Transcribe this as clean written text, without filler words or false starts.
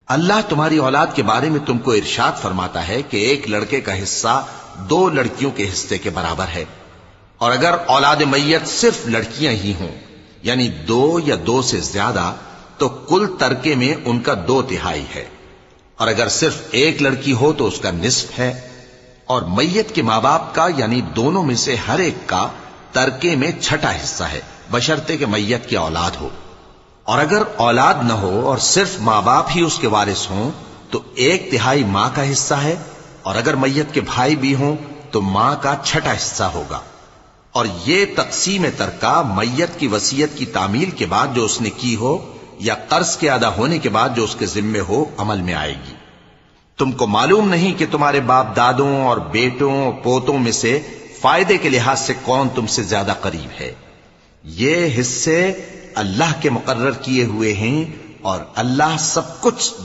اللہ تمہاری اولاد کے بارے میں تم کو ارشاد فرماتا ہے کہ ایک لڑکے کا حصہ 2 لڑکیوں کے حصے کے برابر ہے، اور اگر اولاد میت صرف لڑکیاں ہی ہوں یعنی 2 یا 2 سے زیادہ تو کل ترکے میں ان کا 2/3 ہے، اور اگر صرف ایک لڑکی ہو تو اس کا نصف ہے، اور میت کے ماں باپ کا یعنی دونوں میں سے ہر ایک کا ترکے میں 6واں حصہ ہے، بشرطے کہ میت کی اولاد ہو، اور اگر اولاد نہ ہو اور صرف ماں باپ ہی اس کے وارث ہوں تو 1/3 ماں کا حصہ ہے، اور اگر میت کے بھائی بھی ہوں تو ماں کا 6واں حصہ ہوگا۔ اور یہ تقسیم ترکہ میت کی وصیت کی تعمیل کے بعد جو اس نے کی ہو یا قرض کے ادا ہونے کے بعد جو اس کے ذمے ہو عمل میں آئے گی۔ تم کو معلوم نہیں کہ تمہارے باپ دادوں اور بیٹوں اور پوتوں میں سے فائدے کے لحاظ سے کون تم سے زیادہ قریب ہے؟ یہ حصے اللہ کے مقرر کیے ہوئے ہیں، اور اللہ سب کچھ